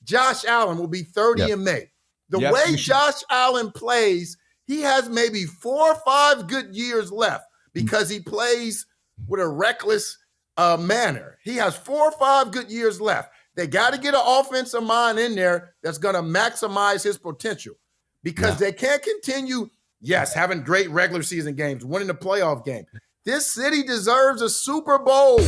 Josh Allen will be 30 in May. The way Josh Allen plays, he has maybe 4 or 5 good years left because he plays with a reckless manner. He has 4 or 5 good years left. They got to get an offensive mind in there that's going to maximize his potential because they can't continue, having great regular season games, winning the playoff game. This city deserves a Super Bowl.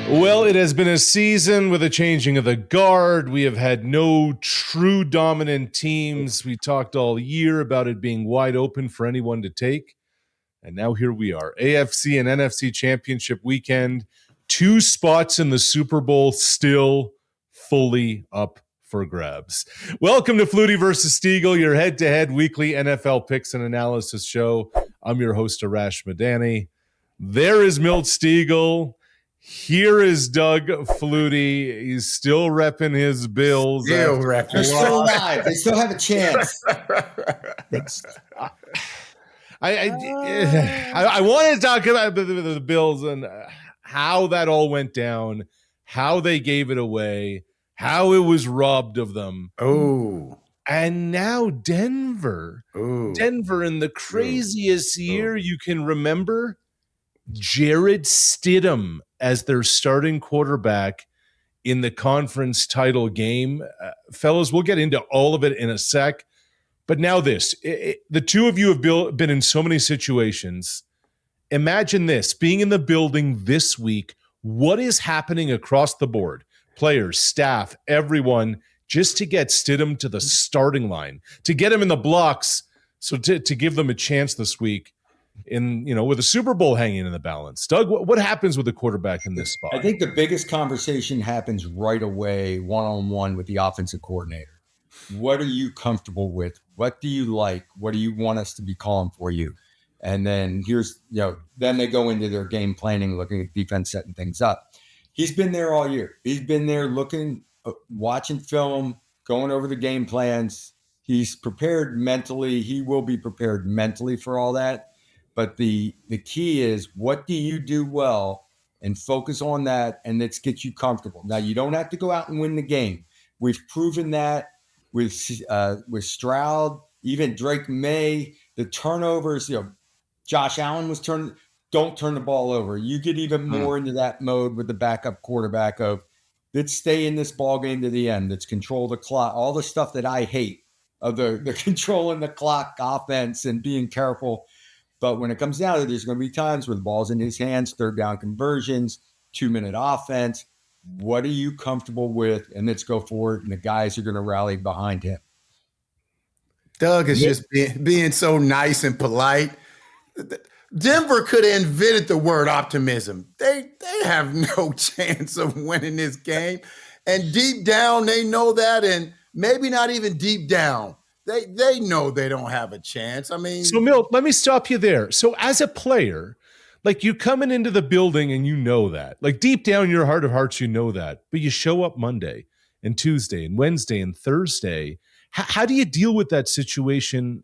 Well, it has been a season with a changing of the guard. We have had no true dominant teams. We talked all year about it being wide open for anyone to take. And now here we are. AFC and NFC championship weekend. 2 spots in the Super Bowl still fully up for grabs. Welcome to Flutie versus Stegall, your head-to-head weekly NFL picks and analysis show. I'm your host, Arash Madani. There is Milt Stegall. Here is Doug Flutie. He's still repping his Bills. Still repping. They're still alive. They still have a chance. I want to talk about the Bills and how that all went down, how they gave it away, how it was robbed of them. Oh. And now Denver. Ooh. Denver in the craziest year you can remember. Jarrett Stidham as their starting quarterback in the conference title game. Fellas, we'll get into all of it in a sec. But now this. The two of you have been in so many situations. Imagine this, being in the building this week. What is happening across the board? Players, staff, everyone, just to get Stidham to the starting line, to get him in the blocks, so to give them a chance this week. With a Super Bowl hanging in the balance. Doug, what happens with the quarterback in this spot? I think the biggest conversation happens right away, one-on-one with the offensive coordinator. What are you comfortable with? What do you like? What do you want us to be calling for you? And then then they go into their game planning, looking at defense, setting things up. He's been there all year. He's been there looking, watching film, going over the game plans. He's prepared mentally. He will be prepared mentally for all that. But the key is, what do you do well, and focus on that, and let's get you comfortable. Now, you don't have to go out and win the game. We've proven that with Stroud, even Drake May, the turnovers. Josh Allen was don't turn the ball over. You get even more into that mode with the backup quarterback of, let's stay in this ball game to the end. Let's control the clock. All the stuff that I hate of the controlling the clock offense and being careful. But when it comes down to it, there's going to be times where the ball's in his hands, 3rd down conversions, 2-minute offense. What are you comfortable with? And let's go for it. And the guys are going to rally behind him. Doug is just being so nice and polite. Denver could have invented the word optimism. They have no chance of winning this game. And deep down, they know that. And maybe not even deep down. They know they don't have a chance. I mean, so Milt, let me stop you there. So as a player, like, you coming into the building and you know that, like, deep down in your heart of hearts, you know that, but you show up Monday and Tuesday and Wednesday and Thursday. How do you deal with that situation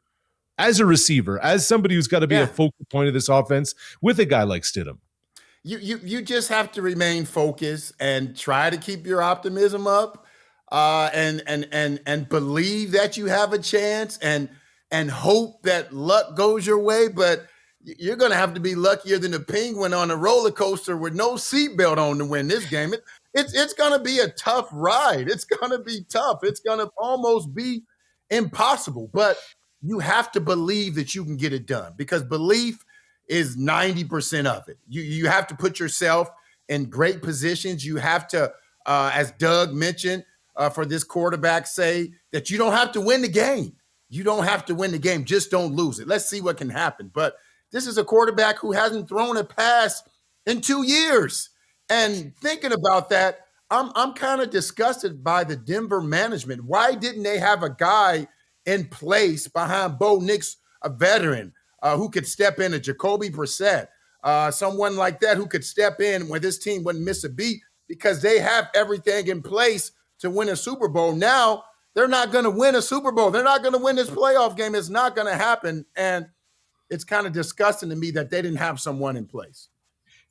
as a receiver, as somebody who's got to be a focal point of this offense with a guy like Stidham? You just have to remain focused and try to keep your optimism up. And believe that you have a chance and hope that luck goes your way. But you're going to have to be luckier than the penguin on a roller coaster with no seatbelt on to win this game. It's going to be a tough ride. It's going to be tough. It's going to almost be impossible. But you have to believe that you can get it done, because belief is 90% of it. You have to put yourself in great positions. You have to, as Doug mentioned, for this quarterback, say that you don't have to win the game. You don't have to win the game. Just don't lose it. Let's see what can happen. But this is a quarterback who hasn't thrown a pass in 2 years. And thinking about that, I'm kind of disgusted by the Denver management. Why didn't they have a guy in place behind Bo Nix, a veteran, who could step in, a Jacoby Brissett, someone like that who could step in when this team wouldn't miss a beat, because they have everything in place to win a Super Bowl. Now they're not going to win a Super Bowl. They're not going to win this playoff game. It's not going to happen. And it's kind of disgusting to me that they didn't have someone in place.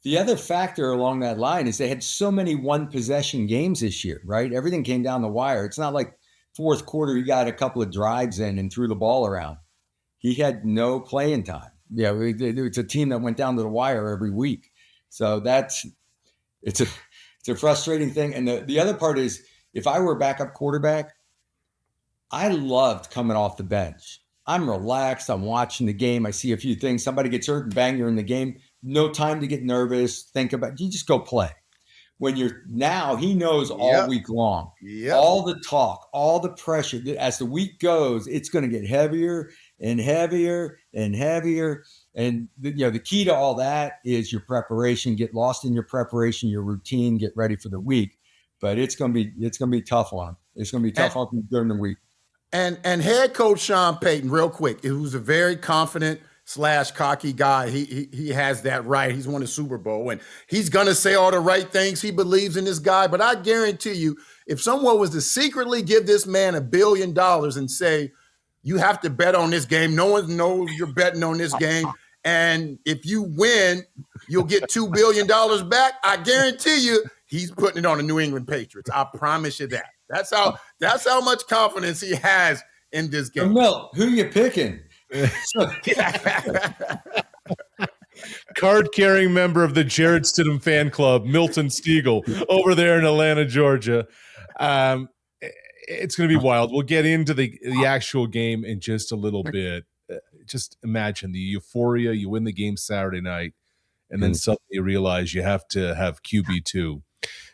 The other factor along that line is they had so many one-possession games this year, right? Everything came down the wire. It's not like fourth quarter he got a couple of drives in and threw the ball around. He had no playing time. Yeah, it's a team that went down to the wire every week. So it's a frustrating thing. And the other part is, if I were a backup quarterback, I loved coming off the bench. I'm relaxed. I'm watching the game. I see a few things. Somebody gets hurt and bang, you're in the game. No time to get nervous. Think about, you just go play. When he knows all week long, all the talk, all the pressure. As the week goes, it's going to get heavier and heavier and heavier. And the key to all that is your preparation. Get lost in your preparation, your routine. Get ready for the week. But it's going to be tough on him. It's going to be tough on him during the week. And head coach Sean Payton, real quick, who's a very confident / cocky guy. He has that right. He's won a Super Bowl, and he's going to say all the right things. He believes in this guy. But I guarantee you, if someone was to secretly give this man $1 billion and say, you have to bet on this game, no one knows you're betting on this game, and if you win, you'll get $2 billion back, I guarantee you he's putting it on the New England Patriots. I promise you that. That's how much confidence he has in this game. Milt, who are you picking? Card-carrying member of the Jared Stidham fan club, Milton Stegall, over there in Atlanta, Georgia. It's going to be wild. We'll get into the actual game in just a little bit. Just imagine the euphoria. You win the game Saturday night, and then suddenly you realize you have to have QB2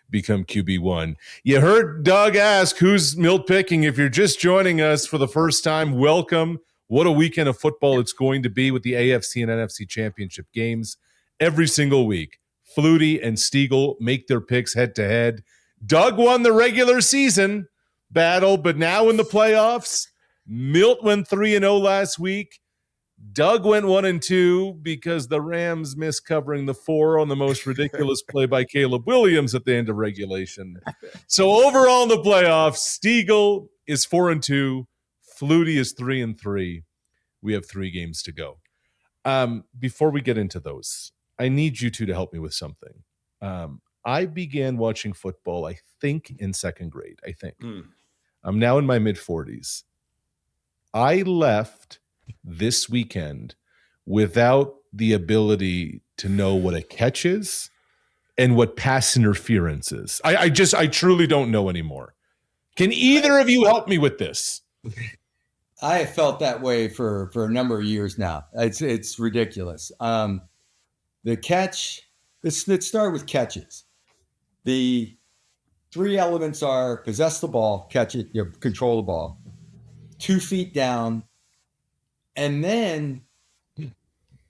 become QB1. You heard Doug ask, who's Milt picking? If you're just joining us for the first time, welcome. What a weekend of football it's going to be with the AFC and NFC championship games every single week. Flutie and Stegall make their picks head-to-head. Doug won the regular season battle, but now in the playoffs, Milt went 3-0 last week. Doug went 1-2 because the Rams missed covering the 4 on the most ridiculous play by Caleb Williams at the end of regulation. So overall in the playoffs, Stegall is 4-2. Flutie is 3-3. We have 3 games to go. Before we get into those, I need you two to help me with something. I began watching football, I think, in second grade. I'm now in my mid-40s. I left this weekend without the ability to know what a catch is and what pass interference is. I truly don't know anymore. Can either of you help me with this? I have felt that way for a number of years now. It's ridiculous. The catch, let's start with catches. The 3 elements are possess the ball, catch it, control the ball, 2 feet down, and then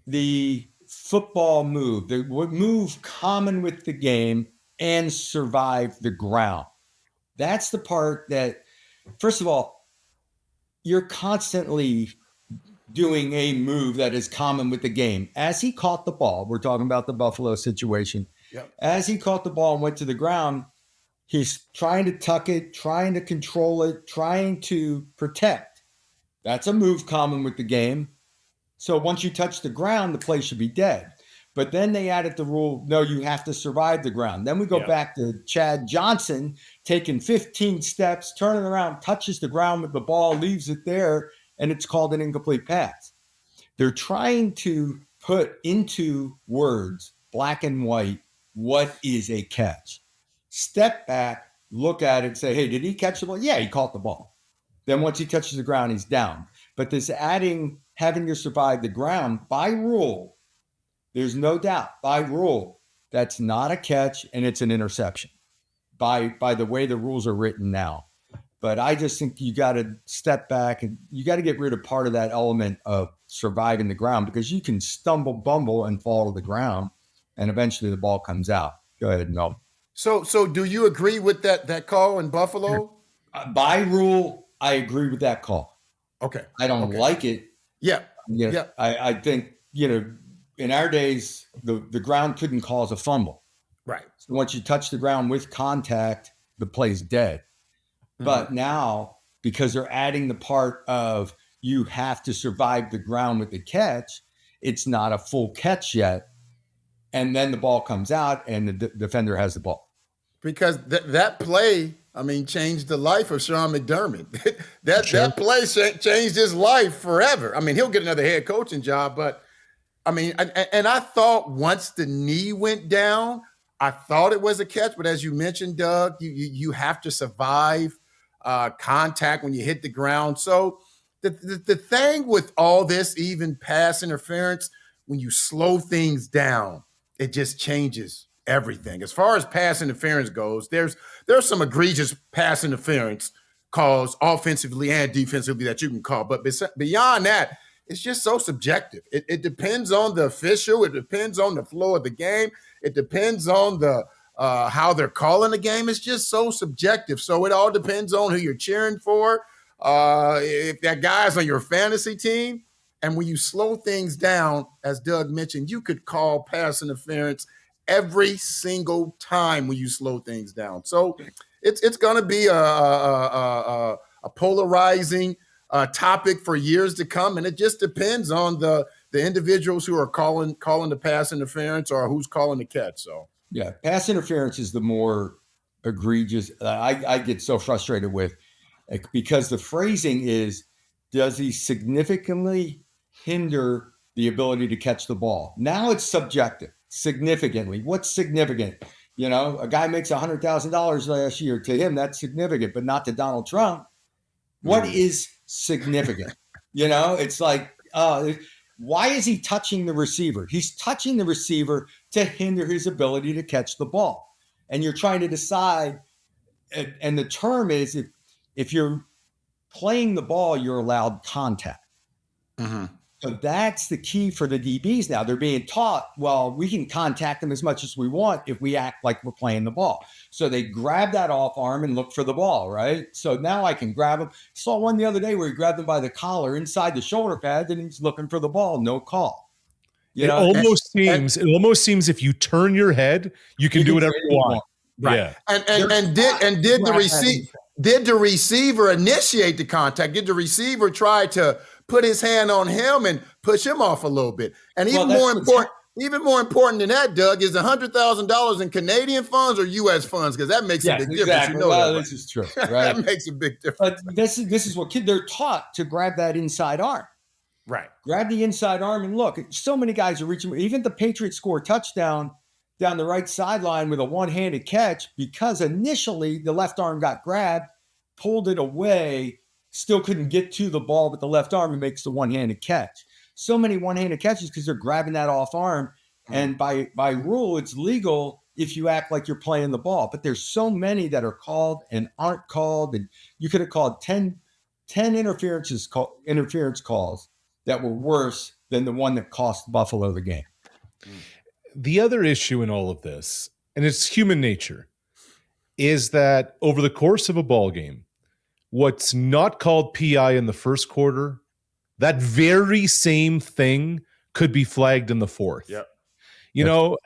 the football move, the move common with the game, and survive the ground. That's the part that, first of all, you're constantly doing a move that is common with the game. As he caught the ball, we're talking about the Buffalo situation. Yep. As he caught the ball and went to the ground, he's trying to tuck it, trying to control it, trying to protect. That's a move common with the game. So once you touch the ground, the play should be dead. But then they added the rule, no, you have to survive the ground. Then we go back to Chad Johnson taking 15 steps, turning around, touches the ground with the ball, leaves it there, and it's called an incomplete pass. They're trying to put into words, black and white, what is a catch? Step back, look at it, say, hey, did he catch the ball? Yeah, he caught the ball. Then once he touches the ground, he's down. But this having to survive the ground, by rule, there's no doubt, by rule, that's not a catch and it's an interception by the way the rules are written now. But I just think you got to step back and you got to get rid of part of that element of surviving the ground, because you can stumble, bumble, and fall to the ground, and eventually the ball comes out. Go ahead, Mel. So do you agree with that call in Buffalo? By rule, I agree with that call. Okay. I don't like it. Yeah. I think, in our days, the ground couldn't cause a fumble. Right. So once you touch the ground with contact, the play's dead. Mm-hmm. But now, because they're adding the part of you have to survive the ground with the catch, it's not a full catch yet. And then the ball comes out and the defender has the ball. Because that play, I mean, changed the life of Sean McDermott. that play changed his life forever. I mean, he'll get another head coaching job, but I mean, and I thought once the knee went down, I thought it was a catch. But as you mentioned, Doug, you have to survive contact when you hit the ground. So the thing with all this, even pass interference, when you slow things down, it just changes everything. As far as pass interference goes, there's some egregious pass interference calls offensively and defensively that you can call. But beyond that, it's just so subjective. It depends on the official. It depends on the flow of the game. It depends on the how they're calling the game. It's just so subjective. So it all depends on who you're cheering for. If that guy's on your fantasy team, and when you slow things down, as Doug mentioned, you could call pass interference every single time when you slow things down. So it's going to be a polarizing topic for years to come, and it just depends on the individuals who are calling the pass interference or who's calling the catch. So yeah, pass interference is the more egregious. I get so frustrated with because the phrasing is, does he significantly hinder the ability to catch the ball? Now it's subjective. Significantly. What's significant? You know, a guy makes $100,000 last year. To him, that's significant, but not to Donald Trump. What is significant? You know, it's like, why is he touching the receiver? He's touching the receiver to hinder his ability to catch the ball. And you're trying to decide, and the term is if you're playing the ball, you're allowed contact. Mm-hmm. So that's the key for the DBs now. They're being taught, well, we can contact them as much as we want if we act like we're playing the ball. So they grab that off arm and look for the ball, right? So now I can grab him. Saw one the other day where he grabbed him by the collar inside the shoulder pad and he's looking for the ball. No call. It almost seems if you turn your head, you can do whatever you want. Right. Yeah. And did the receiver initiate the contact? Did the receiver try to put his hand on him and push him off a little bit? And even more important than that, Doug, is $100,000 in Canadian funds or U.S. funds, because that makes a big difference. You know this is true, right? That makes a big difference. But this is what they're taught to grab that inside arm. Right. Grab the inside arm and look. So many guys are reaching. Even the Patriots score a touchdown down the right sideline with a one-handed catch because initially the left arm got grabbed, pulled it away, still couldn't get to the ball with the left arm and makes the one-handed catch. So many one-handed catches because they're grabbing that off arm. And by rule, it's legal if you act like you're playing the ball. But there's so many that are called and aren't called. And you could have called 10 interference calls that were worse than the one that cost Buffalo the game. The other issue in all of this, and it's human nature, is that over the course of a ball game, what's not called PI in the first quarter, that very same thing could be flagged in the fourth. Yep. You know,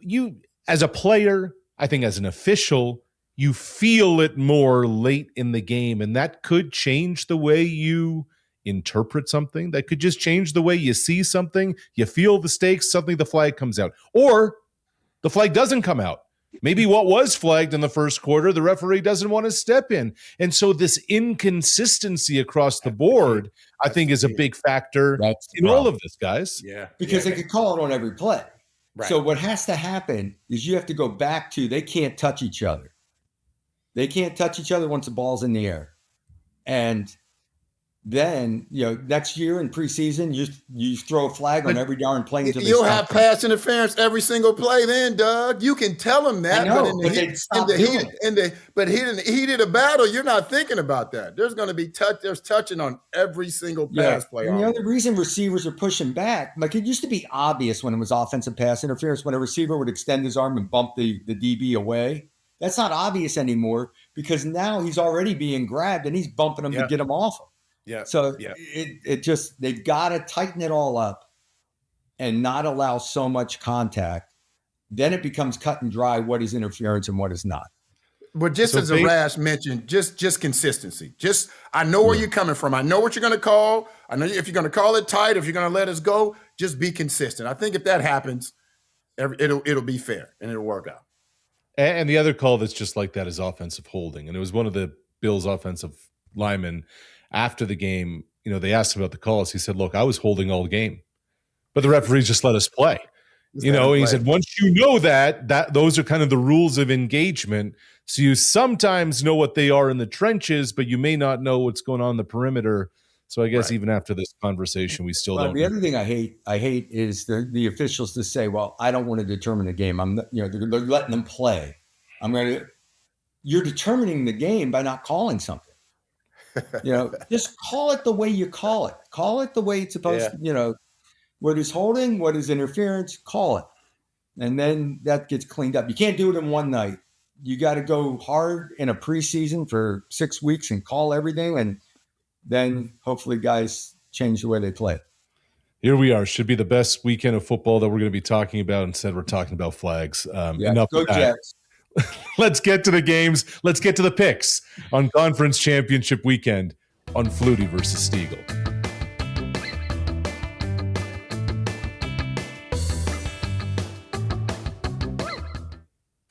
you as a player, I think as an official, you feel it more late in the game, and that could change the way you interpret something. That could just change the way you see something. You feel the stakes, suddenly the flag comes out. Or the flag doesn't come out. Maybe what was flagged in the first quarter, the referee doesn't want to step in. And so this inconsistency across the board, I think, is a big factor in all of this, guys. Yeah. Because they could call it on every play. Right. So what has to happen is you have to go back to they can't touch each other. They can't touch each other once the ball's in the air. And then, next year in preseason, you throw a flag on every darn play. You'll have pass interference every single play then, Doug. You can tell them that. I know, but in the heated of battle, you're not thinking about that. There's going to be there's touching on every single pass play. And the other reason receivers are pushing back, like it used to be obvious when it was offensive pass interference, when a receiver would extend his arm and bump the DB away. That's not obvious anymore because now he's already being grabbed and he's bumping him to get him off him. Yeah. So it just, they've got to tighten it all up and not allow so much contact. Then it becomes cut and dry what is interference and what is not. But just So as Arash mentioned, just consistency. Just I know where you're coming from. I know what you're going to call. I know if you're going to call it tight, if you're going to let us go, just be consistent. I think if that happens, it'll be fair and it'll work out. And the other call that's just like that is offensive holding. And it was one of the Bills' offensive linemen after the game. You know, they asked him about the calls. He said, "Look, I was holding all game, but the referees just let us play." You know, he said, once you know that those are kind of the rules of engagement. So you sometimes know what they are in the trenches, but you may not know what's going on in the perimeter. So I guess even after this conversation, we still don't. The other thing I hate is the officials to say, "Well, I don't want to determine the game. They're letting them play. You're determining the game by not calling something. Just call it the way you call it. Call it the way it's supposed to. What is holding, what is interference, call it. And then that gets cleaned up. You can't do it in one night. You got to go hard in a preseason for 6 weeks and call everything. And then hopefully guys change the way they play. Here we are. Should be the best weekend of football that we're going to be talking about. Instead, we're talking about flags. Enough go of that. Jets. Let's get to the games. Let's get to the picks on Conference Championship Weekend on Flutie versus Stegall.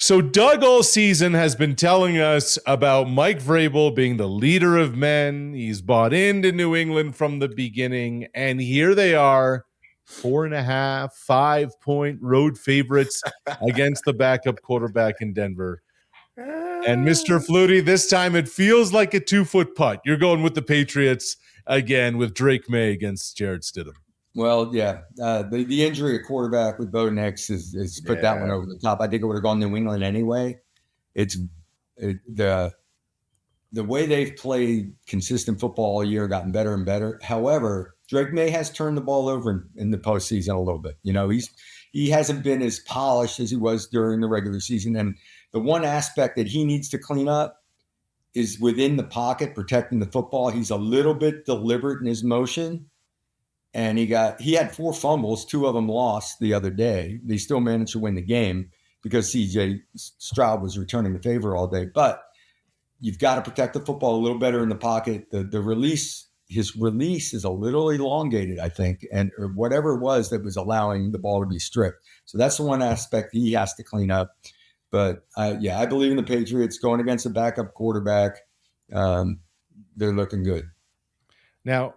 So Doug all season has been telling us about Mike Vrabel being the leader of men. He's bought into New England from the beginning, and here they are, 4.5, 5-point road favorites against the backup quarterback in Denver. And Mr. Flutie, this time it feels like a 2-foot putt. You're going with the Patriots again with Drake May against Jared Stidham. Well, yeah, the injury at quarterback with Bo Nix has put that one over the top. I think it would have gone New England anyway. The way they've played consistent football all year, gotten better and better. However, Drake May has turned the ball over in the postseason a little bit. He hasn't been as polished as he was during the regular season. And the one aspect that he needs to clean up is within the pocket, protecting the football. He's a little bit deliberate in his motion. And he had 4 fumbles, 2 of them lost the other day. They still managed to win the game because CJ Stroud was returning the favor all day. But you've got to protect the football a little better in the pocket. His release is a little elongated, I think, or whatever it was that was allowing the ball to be stripped. So that's the one aspect he has to clean up. But I believe in the Patriots going against a backup quarterback. They're looking good. Now,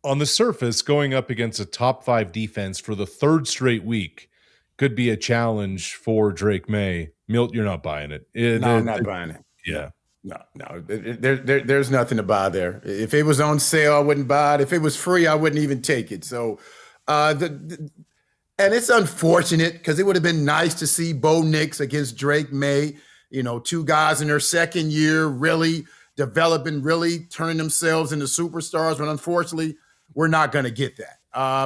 on the surface, going up against a top 5 defense for the 3rd straight week could be a challenge for Drake May. Milt, you're not buying it. No, I'm not buying it. Yeah. No. There's nothing to buy there. If it was on sale, I wouldn't buy it. If it was free, I wouldn't even take it. So, and it's unfortunate because it would have been nice to see Bo Nix against Drake May. 2 guys in their second year really developing, really turning themselves into superstars. But unfortunately, we're not going to get that.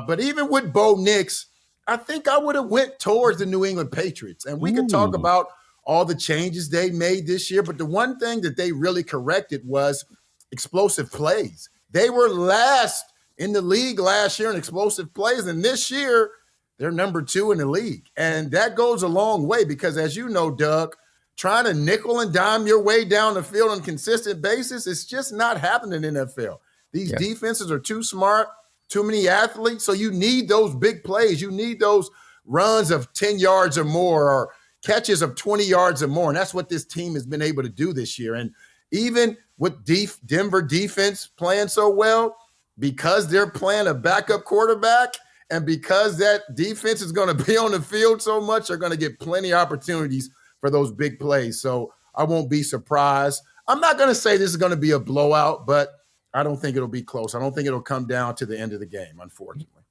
But even with Bo Nix, I think I would have went towards the New England Patriots. And we could talk about all the changes they made this year. But the one thing that they really corrected was explosive plays. They were last in the league last year in explosive plays. And this year, they're number 2 in the league. And that goes a long way because, as you know, Doug, trying to nickel and dime your way down the field on a consistent basis, it's just not happening in the NFL. These defenses are too smart, too many athletes. So you need those big plays. You need those runs of 10 yards or more or catches of 20 yards or more. And that's what this team has been able to do this year. And even with Denver defense playing so well, because they're playing a backup quarterback and because that defense is going to be on the field so much, they're going to get plenty of opportunities for those big plays. So I won't be surprised. I'm not going to say this is going to be a blowout, but I don't think it'll be close. I don't think it'll come down to the end of the game, unfortunately.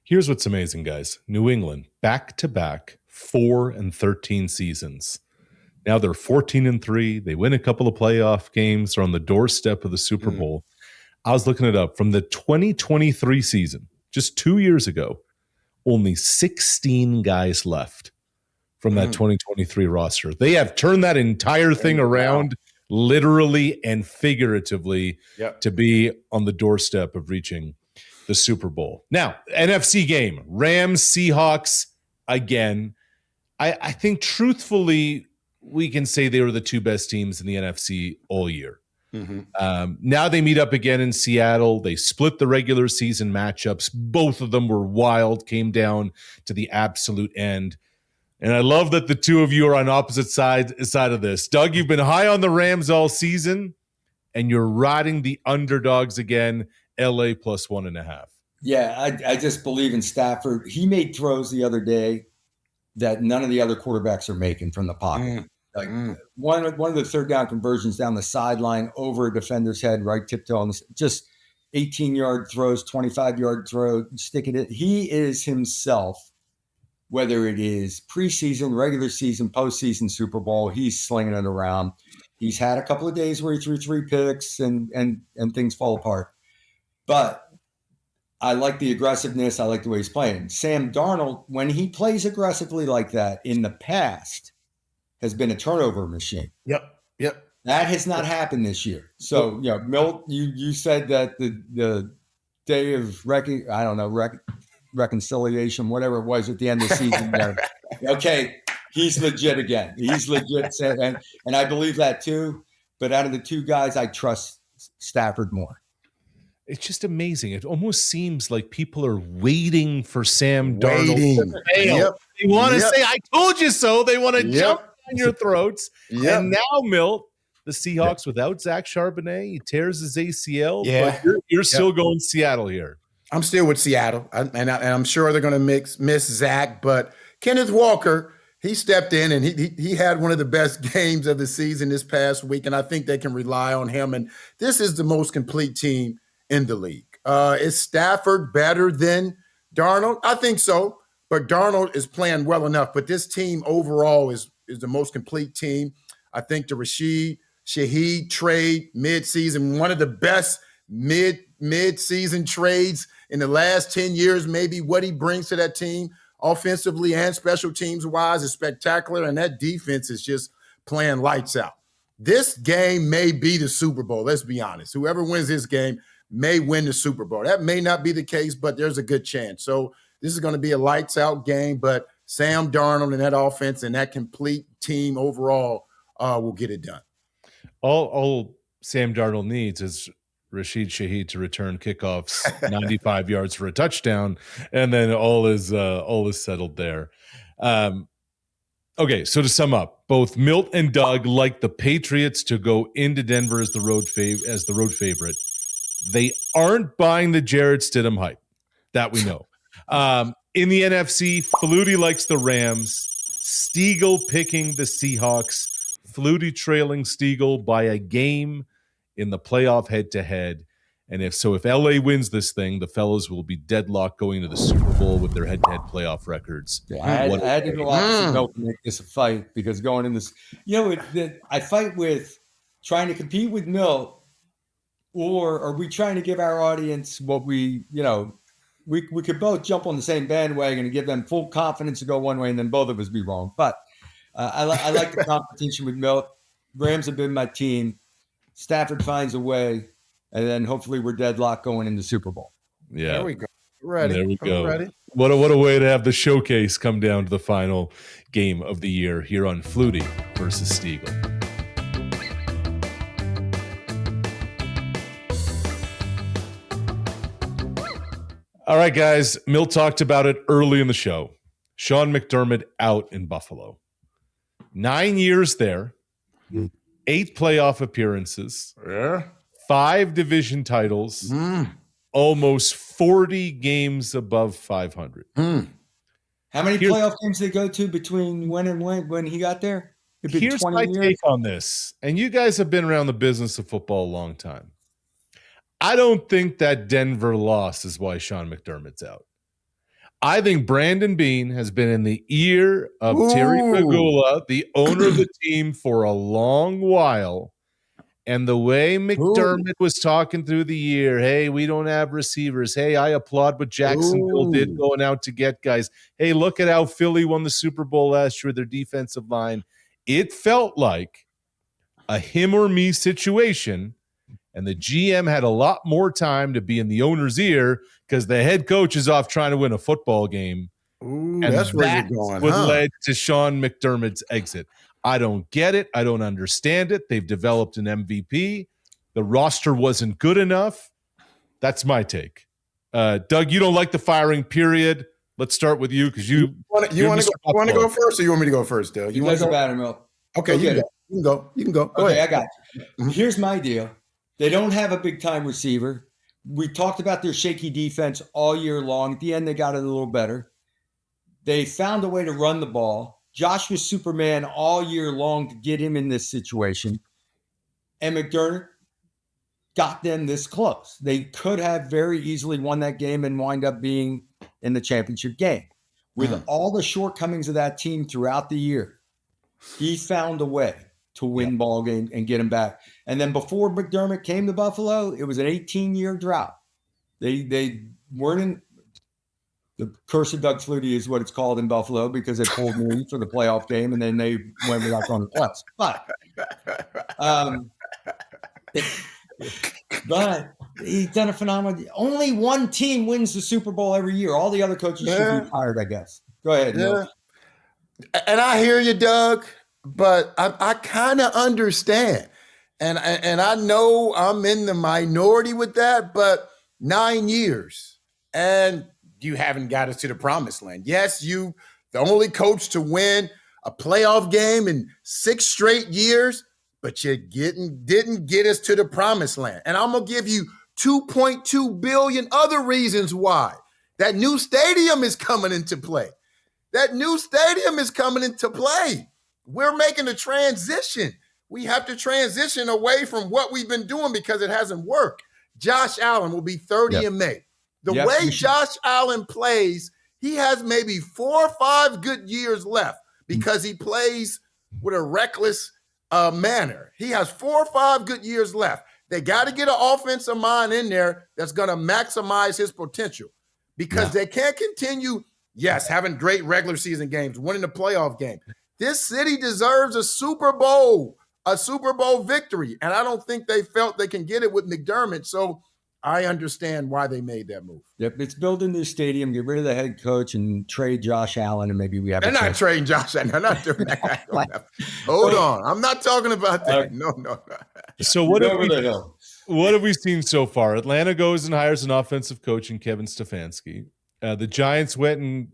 Here's what's amazing, guys. New England, back-to-back 4-13 seasons. Now they're 14-3. They win a couple of playoff games. They're on the doorstep of the Super Bowl. I was looking it up. From the 2023 season, just 2 years ago, only 16 guys left from that 2023 roster. They have turned that entire thing around literally and figuratively to be on the doorstep of reaching the Super Bowl. Now, NFC game, Rams, Seahawks again. I think truthfully, we can say they were the two best teams in the NFC all year. Mm-hmm. Now they meet up again in Seattle. They split the regular season matchups. Both of them were wild, came down to the absolute end. And I love that the two of you are on opposite side of this. Doug, you've been high on the Rams all season, and you're riding the underdogs again, LA plus 1.5. Yeah, I just believe in Stafford. He made throws the other day that none of the other quarterbacks are making from the pocket. One of the third down conversions down the sideline over a defender's head, right tiptoe on the, just 18-yard throws, 25-yard throw, sticking it. He is himself, whether it is preseason, regular season, postseason, Super Bowl, he's slinging it around. He's had a couple of days where he threw 3 picks and things fall apart. But I like the aggressiveness. I like the way he's playing. Sam Darnold, when he plays aggressively like that in the past, has been a turnover machine. Yep. That has not happened this year. So, Milt, you said that the day of reconciliation, whatever it was at the end of the season there. Okay, he's legit again. He's legit. And I believe that too. But out of the two guys, I trust Stafford more. It's just amazing. It almost seems like people are waiting for Sam Darnold to fail. Yep. They want to say, I told you so. They want to jump down your throats. Yep. And now, Milt, the Seahawks without Zach Charbonnet, he tears his ACL. Yeah. But you're still going Seattle here. I'm still with Seattle. And I'm sure they're going to miss Zach. But Kenneth Walker, he stepped in and he had one of the best games of the season this past week. And I think they can rely on him. And this is the most complete team in the league. Is Stafford better than Darnold? I think so, but Darnold is playing well enough. But this team overall is the most complete team. I think the Rashid Shaheed trade mid-season, one of the best mid-season trades in the last 10 years, maybe. What he brings to that team offensively and special teams wise is spectacular, and that defense is just playing lights out. This game may be the Super Bowl. Let's be honest. Whoever wins this game may win the Super Bowl. That may not be the case, but there's a good chance. So this is going to be a lights out game, but Sam Darnold and that offense and that complete team overall will get it done. All Sam Darnold needs is Rashid Shaheed to return kickoffs 95 yards for a touchdown, and then all is settled there. Okay, so to sum up, both Milt and Doug like the Patriots to go into Denver as the road favorite. They aren't buying the Jarrett Stidham hype. That we know. In the NFC, Flutie likes the Rams. Stegall picking the Seahawks. Flutie trailing Stegall by a game in the playoff head-to-head. And if LA wins this thing, the fellas will be deadlocked going to the Super Bowl with their head-to-head playoff records. Yeah, I had to go out to make this a fight because going in this, I fight with trying to compete with Milt. Or are we trying to give our audience what we could both jump on the same bandwagon and give them full confidence to go one way and then both of us be wrong. But I like the competition with Milt. Rams have been my team. Stafford finds a way, and then hopefully we're deadlocked going into Super Bowl. Yeah. There we go. Ready. There we go. Ready. What a way to have the showcase come down to the final game of the year here on Flutie versus Stegall. All right, guys. Milt talked about it early in the show. Sean McDermott out in Buffalo. 9 years there, 8 playoff appearances, 5 division titles, almost 40 games above 500. How many playoff games did they go to between when he got there? Here's my take on this, and you guys have been around the business of football a long time. I don't think that Denver loss is why Sean McDermott's out. I think Brandon Beane has been in the ear of Terry Pegula, the owner of the team, for a long while. And the way McDermott was talking through the year, hey, we don't have receivers. Hey, I applaud what Jacksonville did going out to get guys. Hey, look at how Philly won the Super Bowl last year, their defensive line. It felt like a him or me situation. And the GM had a lot more time to be in the owner's ear because the head coach is off trying to win a football game. Ooh, and that's where you're going. What led to Sean McDermott's exit. I don't get it. I don't understand it. They've developed an MVP. The roster wasn't good enough. That's my take. Doug, you don't like the firing period. Let's start with you because you want to go first, or you want me to go first, Doug? You want to go about him? Okay, you can go. You can go. Go okay, ahead. I got you. Mm-hmm. Here's my deal. They don't have a big-time receiver. We talked about their shaky defense all year long. At the end, they got it a little better. They found a way to run the ball. Josh was Superman all year long to get him in this situation. And McDermott got them this close. They could have very easily won that game and wind up being in the championship game. With all the shortcomings of that team throughout the year, he found a way to win ball games and get them back. And then before McDermott came to Buffalo, it was an 18-year drought. They weren't in the curse of Doug Flutie is what it's called in Buffalo because they pulled me for the playoff game and then they went without going to the playoffs. But he's done a phenomenal. Only one team wins the Super Bowl every year. All the other coaches should be fired, I guess. Go ahead. Yeah. And I hear you, Doug, but I kind of understand. And I know I'm in the minority with that, but 9 years and you haven't got us to the promised land. Yes, you the only coach to win a playoff game in 6 straight years, but you didn't get us to the promised land. And I'm going to give you 2.2 billion other reasons why. That new stadium is coming into play. We're making a transition. We have to transition away from what we've been doing because it hasn't worked. Josh Allen will be 30 in May. The way Josh Allen plays, he has maybe 4 or 5 good years left because he plays with a reckless manner. He has 4 or 5 good years left. They got to get an offensive mind in there that's going to maximize his potential because they can't continue, having great regular season games, winning the playoff game. This city deserves a Super Bowl victory, and I don't think they felt they can get it with McDermott, so I understand why they made that move. Yep, it's build a new stadium, get rid of the head coach, and trade Josh Allen, and maybe we have. They're not trading Josh Allen. They're not doing that. Hold on, I'm not talking about that. No. So what have we seen so far? Atlanta goes and hires an offensive coach in Kevin Stefanski. The Giants went and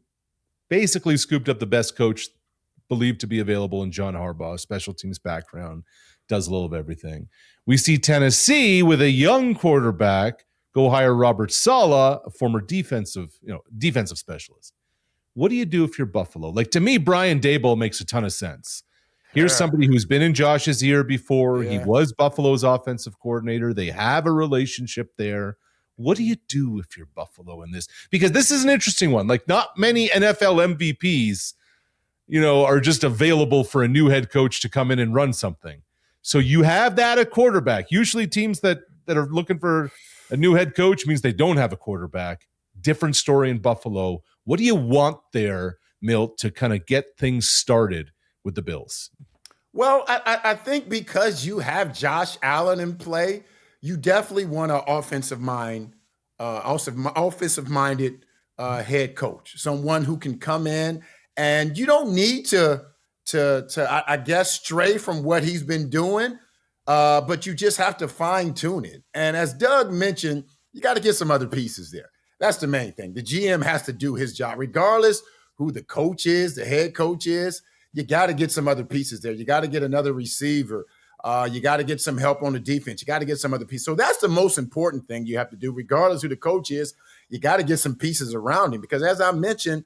basically scooped up the best coach believed to be available in John Harbaugh, special teams background, does a little of everything. We see Tennessee with a young quarterback go hire Robert Saleh, a former defensive specialist. What do you do if you're Buffalo? Like, to me, Brian Daboll makes a ton of sense. Here's somebody who's been in Josh's ear before. He was Buffalo's offensive coordinator. They have a relationship there. What do you do if you're Buffalo in this? Because this is an interesting one. Like, not many NFL MVPs, are just available for a new head coach to come in and run something. So you have that at quarterback. Usually teams that are looking for a new head coach means they don't have a quarterback. Different story in Buffalo. What do you want there, Milt, to kind of get things started with the Bills? Well, I think because you have Josh Allen in play, you definitely want an offensive-minded head coach, someone who can come in, and you don't need to I guess, stray from what he's been doing, but you just have to fine-tune it. And as Doug mentioned, you got to get some other pieces there. That's the main thing. The GM has to do his job. Regardless who the coach is, the head coach is, you got to get some other pieces there. You got to get another receiver. You got to get some help on the defense. You got to get some other pieces. So that's the most important thing you have to do. Regardless who the coach is, you got to get some pieces around him because, as I mentioned,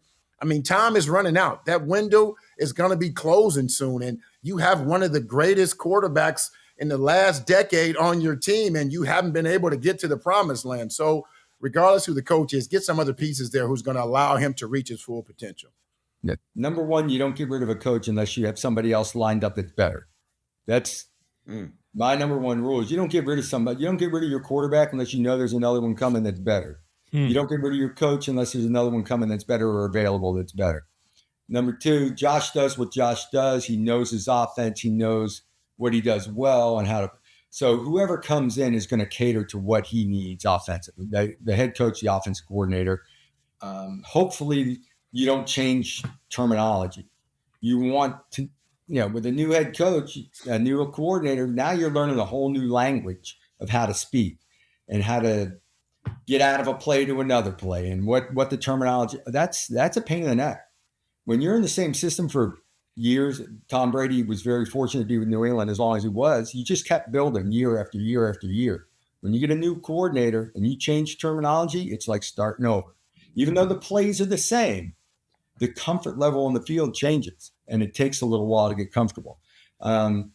time is running out. That window is going to be closing soon. And you have one of the greatest quarterbacks in the last decade on your team, and you haven't been able to get to the promised land. So regardless who the coach is, get some other pieces there who's going to allow him to reach his full potential. Yeah. Number one, you don't get rid of a coach unless you have somebody else lined up that's better. That's my number one rule is you don't get rid of somebody. You don't get rid of your quarterback unless you know there's another one coming that's better. You don't get rid of your coach unless there's another one coming that's better or available that's better. Number two, Josh does what Josh does. He knows his offense. He knows what he does well and how to. So whoever comes in is going to cater to what he needs offensively. The head coach, the offensive coordinator. Hopefully you don't change terminology. You want with a new head coach, a new coordinator, now you're learning a whole new language of how to speak and how to get out of a play to another play and what the terminology. That's a pain in the neck. When you're in the same system for years, Tom Brady was very fortunate to be with New England as long as he was. You just kept building year after year after year. When you get a new coordinator and you change terminology, it's like starting over. Even though the plays are the same, the comfort level on the field changes, and it takes a little while to get comfortable. I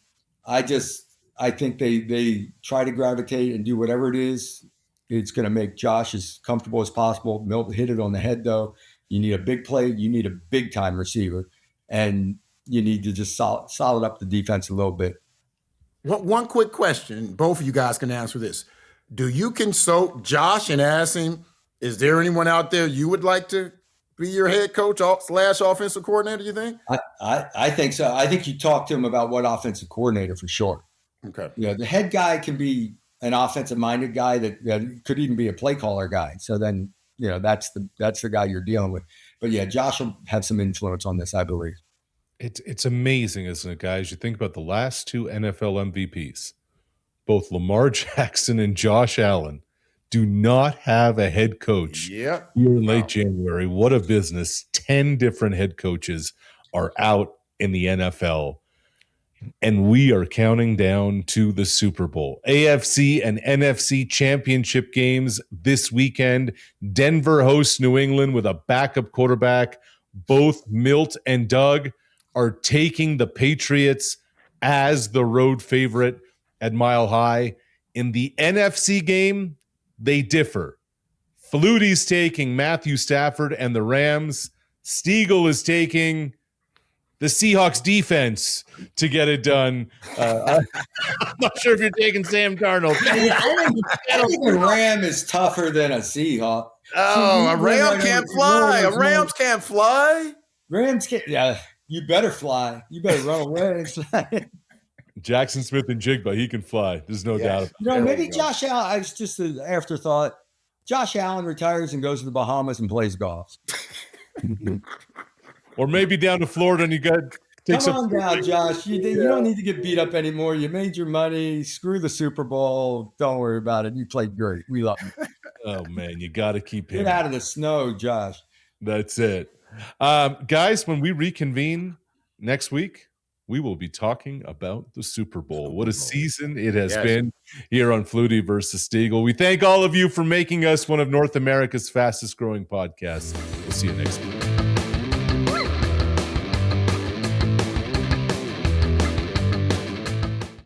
think they try to gravitate and do whatever it is. It's going to make Josh as comfortable as possible. Milt hit it on the head, though. You need a big play. You need a big-time receiver. And you need to just solid up the defense a little bit. One quick question. Both of you guys can answer this. Do you consult Josh and ask him, is there anyone out there you would like to be your head coach / offensive coordinator, you think? I think so. I think you talk to him about what offensive coordinator for sure. Okay. The head guy can be an offensive-minded guy that could even be a play caller guy. So then, that's the guy you're dealing with. But yeah, Josh will have some influence on this, I believe. It's amazing, isn't it, guys? You think about the last two NFL MVPs, both Lamar Jackson and Josh Allen do not have a head coach here in late January. What a business. 10 different head coaches are out in the NFL. And we are counting down to the Super Bowl. AFC and NFC championship games this weekend. Denver hosts New England with a backup quarterback. Both Milt and Doug are taking the Patriots as the road favorite at Mile High. In the NFC game, they differ. Flutie's taking Matthew Stafford and the Rams. Stegall is taking the Seahawks defense to get it done. I'm not sure if you're taking Sam Darnold. I think a Ram is tougher than a Seahawk. Oh, a Ram can't fly. A Rams can't fly. Rams can't. Yeah, you better fly. You better run away. Jackson Smith and Jigba, he can fly. There's no doubt. Maybe Josh Allen. It's just an afterthought. Josh Allen retires and goes to the Bahamas and plays golf. Or maybe down to Florida and you got come on down, Josh. You don't need to get beat up anymore. You made your money. Screw the Super Bowl. Don't worry about it. You played great. We love you. Oh man, you got to keep him. Get out of the snow, Josh. That's it, guys. When we reconvene next week, we will be talking about the Super Bowl. What a season it has been here on Flutie versus Stegall. We thank all of you for making us one of North America's fastest growing podcasts. We'll see you next week.